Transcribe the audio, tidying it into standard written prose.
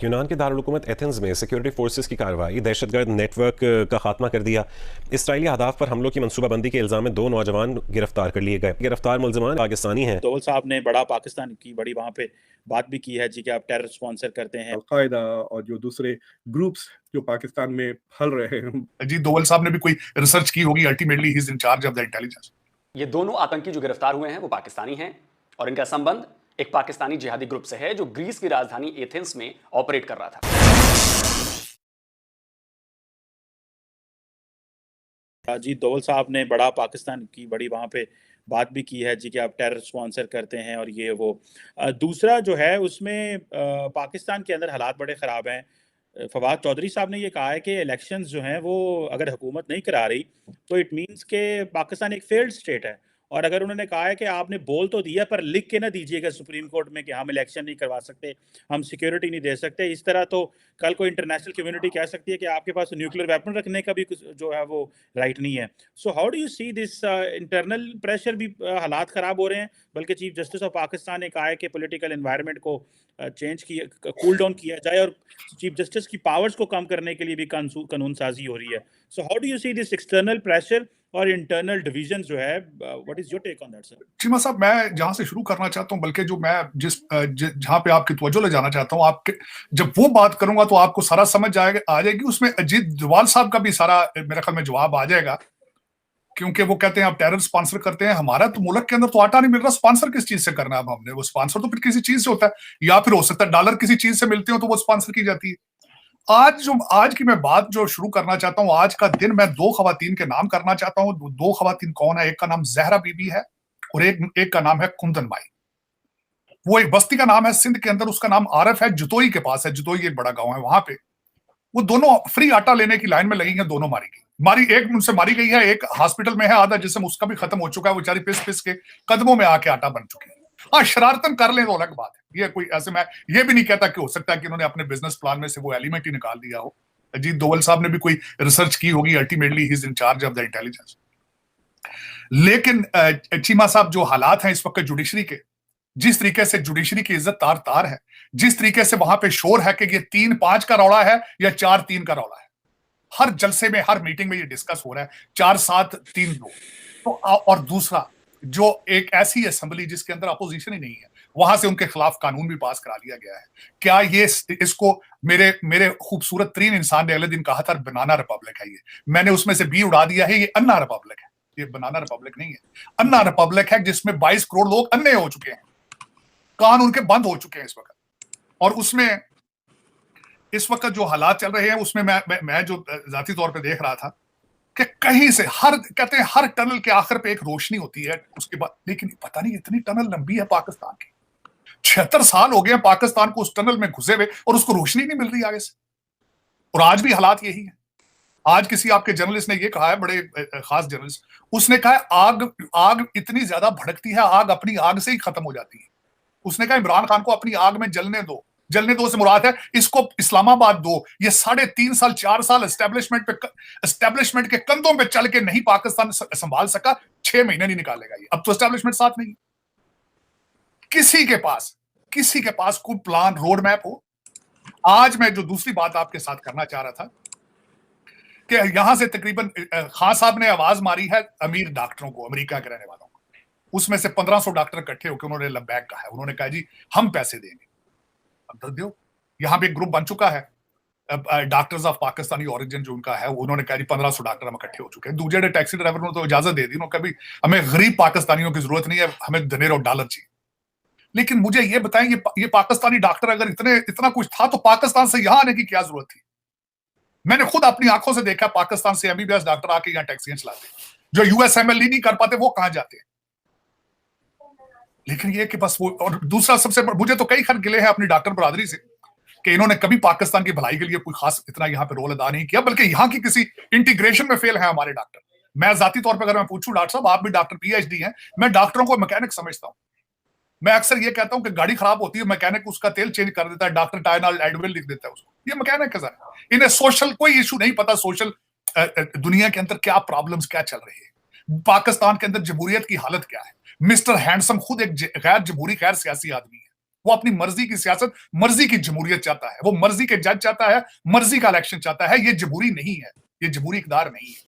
यूनान के दारुल-हुकूमत एथेंस में सिक्योरिटी फोर्सेस की कार्रवाई दहशतगर्द नेटवर्क का खात्मा कर दिया। इसराइली अहदाफ पर हमलों की मनसूबाबंदी के इल्जाम में 2 नौजवान गिरफ्तार कर लिए गए। गिरफ्तार मुलजमान पाकिस्तानी हैं। दोवल साहब ने बड़ा पाकिस्तान की बड़ी वहाँ पे बात भी की है जी कि आप टेरर स्पॉन्सर करते हैं। अल-कायदा और जो दूसरे ग्रुप्स जो पाकिस्तान में फैल रहे हैं। अजीत दोवल साहब ने भी कोई रिसर्च की होगी, ultimately he is in charge of the intelligence. ये दोनों आतंकी जो गिरफ्तार हुए हैं वो पाकिस्तानी हैं और इनका संबंध एक पाकिस्तानी जिहादी ग्रुप से है जो ग्रीस की राजधानी एथेंस में ऑपरेट कर रहा था। अजीत दोवल साहब ने बड़ा पाकिस्तान की बड़ी वहाँ पे बात भी की है जी कि आप टेरर स्पॉन्सर करते हैं और ये वो। दूसरा जो है उसमें पाकिस्तान के अंदर हालात बड़े ख़राब हैं। फवाद चौधरी साहब ने ये कहा है कि इलेक्शंस जो हैं वो अगर हुकूमत नहीं करा रही तो इट मीन्स के पाकिस्तान एक फेल्ड स्टेट है। और अगर उन्होंने कहा है कि आपने बोल तो दिया पर लिख के ना दीजिएगा सुप्रीम कोर्ट में कि हम इलेक्शन नहीं करवा सकते, हम सिक्योरिटी नहीं दे सकते, इस तरह तो कल को इंटरनेशनल कम्युनिटी कह सकती है कि आपके पास न्यूक्लियर वेपन रखने का भी कुछ जो है वो राइट नहीं है। So how do you see this internal pressure भी हालात ख़राब हो रहे हैं, बल्कि चीफ जस्टिस ऑफ पाकिस्तान ने कहा है कि पॉलिटिकल एनवायरनमेंट को चेंज किया, कूल डाउन किया जाए और चीफ जस्टिस की पावर्स को कम करने के लिए भी कानून साजी हो रही है। So how do you see this external pressure और इंटरनल डिवीजन जो है, what is your take on that sir? Cheema sahab, मैं जहां से शुरू करना चाहता हूं, बल्कि जो मैं जहां पे आपकी तवज्जो ले जाना चाहता हूं, आपके जब वो बात करूंगा तो आपको सारा समझ आ जाएगी। उसमें अजीत डोभाल साहब का भी सारा मेरे ख्याल में जवाब आ जाएगा, क्योंकि वो कहते हैं आप टेरर स्पॉन्सर करते हैं। हमारा तो मुल्क के अंदर तो आटा नहीं मिल रहा, स्पॉन्सर किस चीज से करना है? अब हमने वो स्पॉन्सर तो फिर किसी चीज से होता है, या फिर हो सकता है डॉलर किसी चीज से मिलते हो तो वो स्पॉन्सर की जाती है। आज की मैं बात जो शुरू करना चाहता हूं, आज का दिन मैं 2 खवातीन के नाम करना चाहता हूं। 2 खवातीन कौन है? एक का नाम जहरा बीबी है और एक का नाम है कुंदन माई। वो एक बस्ती का नाम है सिंध के अंदर, उसका नाम आरफ है, जुतोई के पास है। जुतोई एक बड़ा गांव है, वहां पे वो दोनों फ्री आटा लेने की लाइन में लगी हैं। दोनों एक उनसे मारी गई है, एक हॉस्पिटल में है, आधा जिसम उसका भी खत्म हो चुका है। वो बेचारी पिस पिस के कदमों में आके आटा बन चुकी है। हाँ, शरारतन कर ले तो अलग बात है, ये कोई ऐसे मैं ये भी नहीं कहता कि हो सकता है कि उन्होंने अपने बिजनेस प्लान में से वो एलिमेंट ही निकाल दिया हो। अजीत दोवल साहब ने भी कोई रिसर्च की होगी, ultimately he is in charge of the intelligence. लेकिन चीमा साहब, जो हालात हैं इस वक्त जुडिशरी के, जिस तरीके से जुडिशरी की इज्जत तार तार है, जिस तरीके से वहां पे शोर है कि ये 3-5 का रौला है या 4-3 का रौला है, हर जलसे में हर मीटिंग में ये डिस्कस हो रहा है 4-7-3-2। तो और दूसरा, जो एक ऐसी असेंबली जिसके अंदर अपोजिशन ही नहीं है, वहां से उनके खिलाफ कानून भी पास करा लिया गया है। क्या ये इसको मेरे खूबसूरत तरीन इंसान ने अगले दिन कहा था बनाना रिपब्लिक है, ये मैंने उसमें से बी उड़ा दिया है। ये अन्ना रिपब्लिक है, ये बनाना रिपब्लिक नहीं है। अन्ना रिपब्लिक है जिसमें 22 करोड़ लोग अन्ने हो चुके हैं, कान उनके बंद हो चुके हैं इस वक्त। और उसमें इस वक्त जो हालात चल रहे हैं उसमें मैं जो जाती तौर पे देख रहा था कि कहीं से कहते हैं हर टनल के आखिर पे एक रोशनी होती है उसके बाद, लेकिन पता नहीं इतनी टनल लंबी है पाकिस्तान की। 76 साल हो गए हैं पाकिस्तान को उस टनल में घुसे हुए और उसको रोशनी नहीं मिल रही आगे से। और आज भी हालात यही है। आज किसी आपके जर्नलिस्ट ने ये कहा है, बड़े खास जर्नलिस्ट, उसने कहा है आग इतनी ज्यादा भड़कती है, आग अपनी आग से ही खत्म हो जाती है। उसने कहा इमरान खान को अपनी आग में जलने दो से मुराद है इसको इस्लामाबाद दो। ये 3.5 साल 4 साल एस्टेब्लिशमेंट के कंधों पे चल के नहीं पाकिस्तान संभाल सका, 6 महीने नहीं निकालेगा ये। अब तो एस्टेब्लिशमेंट साथ नहीं, किसी के पास कोई प्लान रोड मैप हो। आज मैं जो दूसरी बात आपके साथ करना चाह रहा था कि यहां से तकरीबन खान साहब ने आवाज मारी है अमीर डॉक्टरों को, अमेरिका के रहने वालों को। उसमें से 1500 डॉक्टर इकट्ठे होकर उन्होंने लबैक कहा है। उन्होंने कहा जी हम पैसे देंगे, अब दे दो। यहां पे एक ग्रुप बन चुका है डॉक्टर्स ऑफ पाकिस्तानी ओरिजिन जो उनका है, उन्होंने कहा जी 1500 डॉक्टर हम इकट्ठे हो चुके हैं। दूसरे टैक्सी ड्राइवर ने तो इजाजत दे दी, उन्होंने कहा हमें गरीब पाकिस्तानियों की जरूरत नहीं है, हमें धनेर और डॉलर चाहिए। लेकिन मुझे ये बताएं, ये पाकिस्तानी डॉक्टर अगर इतना कुछ था तो पाकिस्तान से यहां आने की क्या जरूरत थी? मैंने खुद अपनी आंखों से देखा पाकिस्तान से एमबीबीएस डॉक्टर आके यहाँ टैक्सियां चलाते, जो यूएसएमएलई नहीं कर पाते वो कहां जाते हैं। लेकिन ये कि बस वो, और दूसरा सबसे मुझे तो कई खर गिले हैं अपनी डॉक्टर बरादरी से कि इन्होंने कभी पाकिस्तान की भलाई के लिए कोई खास इतना यहाँ पे रोल अदा नहीं किया, बल्कि यहाँ की किसी इंटीग्रेशन में फेल है हमारे डॉक्टर। मैं जाती तौर पर अगर मैं पूछूं, डॉक्टर साहब आप भी डॉक्टर पीएचडी हैं, मैं डॉक्टरों को मैकेनिक समझता हूं। मैं अक्सर ये कहता हूं कि गाड़ी खराब होती है, मैकेनिक उसका तेल चेंज कर देता है, डॉक्टर टाइनाल एडविल लिख देता है उसको, ये मैकेनिक है सर। इन्हें सोशल कोई इशू नहीं पता, सोशल दुनिया के अंदर क्या प्रॉब्लम्स क्या चल रही है, पाकिस्तान के अंदर जमहूरियत की हालत क्या है। मिस्टर हैंडसम खुद एक गैर जमहूरी गैर सियासी आदमी है, वो अपनी मर्जी की सियासत, मर्जी की जमहूरियत चाहता है, वो मर्जी के जज चाहता है, मर्जी का इलेक्शन चाहता है। ये जमहूरी नहीं है, ये जमहूरी इक़्तिदार नहीं है।